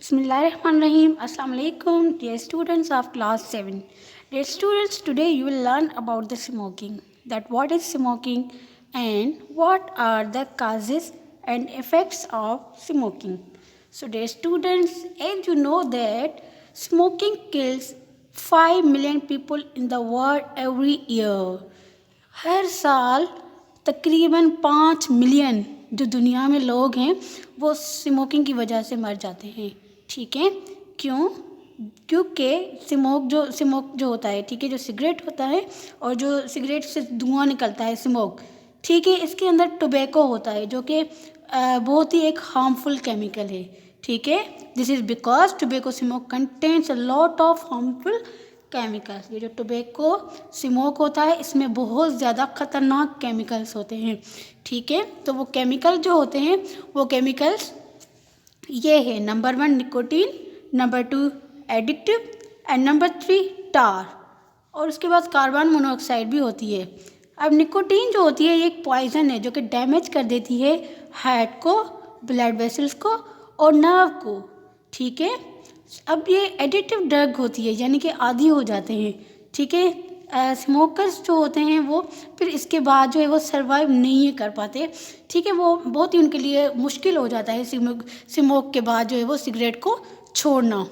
Bismillahirrahmanirrahim. Assalamu alaikum, dear students of class 7. Dear students, today you will learn about the smoking. That what is smoking and what are the causes and effects of smoking. So dear students, as you know that smoking kills 5 million people in the world every year. हर साल तकरीबन 5 million जो दुनिया में लोग हैं वो smoking की वजह से मर जाते हैं. ठीक है, क्यों? क्योंकि स्मोक जो होता है, ठीक है, जो सिगरेट होता है और जो सिगरेट से धुआं निकलता है स्मोक, ठीक है, इसके अंदर टोबैको होता है जो कि बहुत ही एक हार्मफुल केमिकल है. ठीक है, this is because tobacco smoke contains a lot of harmful chemicals. ये जो टोबैको स्मोक होता है इसमें बहुत ज़्यादा ख़तरनाक केमिकल्स होते हैं. ठीक है, तो वो केमिकल जो होते हैं वो केमिकल्स ये है. Number 1 nicotine, number 2 addictive and number 3 टार. और उसके बाद कार्बन मोनोऑक्साइड भी होती है. अब निकोटीन जो होती है ये एक पॉइजन है जो कि डैमेज कर देती है हार्ट को, ब्लड वेसल्स को और नर्व को. ठीक है, अब ये एडिक्टिव ड्रग होती है यानी कि आदी हो जाते हैं. ठीक है, स्मोकर्स जो होते हैं वो फिर इसके बाद जो है वो सर्वाइव नहीं कर पाते. ठीक है, वो बहुत ही उनके लिए मुश्किल हो जाता है स्मोक के बाद जो है वो सिगरेट को छोड़ना.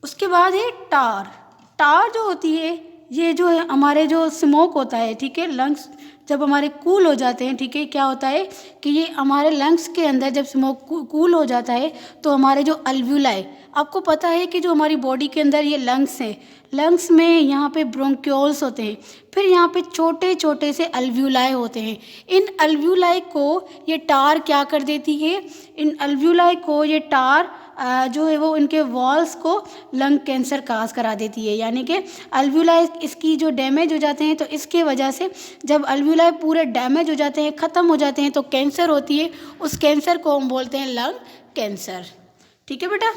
उसके बाद है टार. टार जो होती है ये जो है हमारे जो स्मोक होता है, ठीक है, लंग्स जब हमारे कूल हो जाते हैं, ठीक है, क्या होता है कि ये हमारे लंग्स के अंदर जब स्मोक कूल हो जाता है तो हमारे जो अल्व्यूलाई, आपको पता है कि जो हमारी बॉडी के अंदर ये लंग्स हैं, लंग्स में यहाँ पे ब्रोंक्यूल्स होते हैं, फिर यहाँ पे छोटे छोटे से अल्व्यूलाई होते हैं. इन अल्व्यूलाई को ये टार क्या कर देती है, इन अल्व्यूलाई को ये टार जो है वो इनके वॉल्स को लंग कैंसर काज करा देती है. यानी कि अल्व्यूलाई इसकी जो डैमेज हो जाते हैं तो इसके वजह से जब अल्व्यूलाई पूरे डैमेज हो जाते हैं, ख़त्म हो जाते हैं तो कैंसर होती है. उस कैंसर को हम बोलते हैं लंग कैंसर. ठीक है बेटा.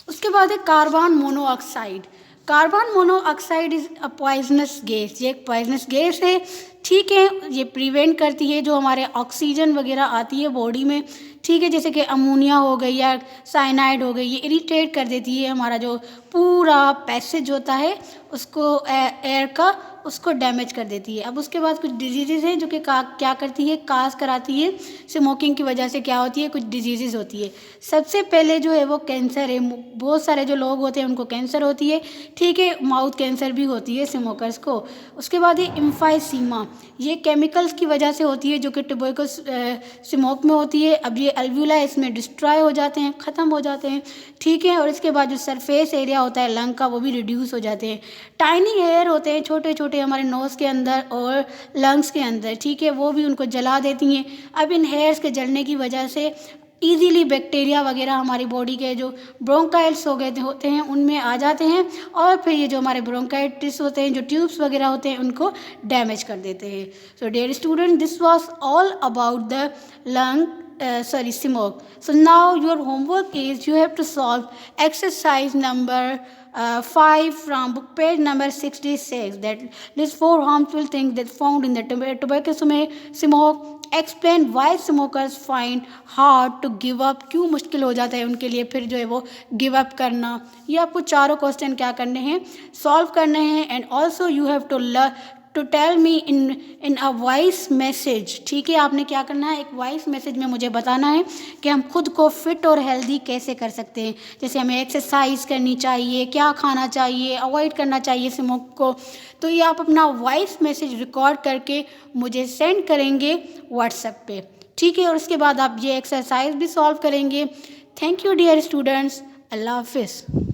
उसके बाद है carbon monoxide. Carbon monoxide is a poisonous gas. ये एक पॉइजनस गैस है. ठीक है, ये प्रिवेंट करती है जो हमारे ऑक्सीजन वगैरह आती है बॉडी में, ठीक है, जैसे कि अमोनिया हो गई या साइनाइड हो गई, ये इरिटेट कर देती है हमारा जो पूरा पैसेज होता है उसको एयर का, उसको डैमेज कर देती है. अब उसके बाद कुछ डिजीज़ हैं जो कि क्या करती है, काज कराती है. स्मोकिंग की वजह से क्या होती है, कुछ डिजीज़ होती है. सबसे पहले जो है वो कैंसर है. बहुत सारे जो लोग होते हैं उनको कैंसर होती है. ठीक है, माउथ कैंसर भी होती है स्मोकर्स को. उसके बाद ये एम्फाइसीमा, ये केमिकल्स की वजह से होती है जो कि टोबैको स्मोक में होती है. अब ये अल्व्यूलाई इसमें डिस्ट्रॉय हो जाते हैं, ख़त्म हो जाते हैं. ठीक है, और इसके बाद जो सरफेस एरिया होता है लंग का वो भी रिड्यूस हो जाते हैं. टाइनी हेयर होते हैं छोटे छोटे हमारे नोज़ के अंदर और लंग्स के अंदर, ठीक है, वो भी उनको जला देती हैं. अब इन हेयर्स के जलने की वजह से ईजीली बैक्टीरिया वगैरह हमारी बॉडी के जो ब्रोंकाइल्स हो गए होते हैं उनमें आ जाते हैं और फिर ये जो हमारे ब्रोंकाइटिस होते हैं, जो ट्यूब्स वगैरह होते हैं, उनको डैमेज कर देते हैं. So dear student, this was all about the lung smoke. So now your homework is you have to solve exercise number 5 from book page number 66. That list 4 harmful things that found in the tobacco smoke. Explain why smokers find hard to give up. क्यों मुश्किल हो जाता है उनके लिए फिर जो है वो गिव अप करना. ये आपको चारों क्वेश्चन क्या करने हैं, सॉल्व करने हैं. And also you have to tell me in a voice message. ठीक है, आपने क्या करना है, एक वॉइस मैसेज में मुझे बताना है कि हम खुद को फिट और हेल्दी कैसे कर सकते हैं. जैसे हमें एक्सरसाइज करनी चाहिए, क्या खाना चाहिए, अवॉइड करना चाहिए स्मोक को. तो ये आप अपना वॉइस मैसेज रिकॉर्ड करके मुझे सेंड करेंगे व्हाट्सएप पे. ठीक है, और उसके बाद आप ये एक्सरसाइज भी सॉल्व करेंगे. Thank you dear students. अल्लाह हाफिज़.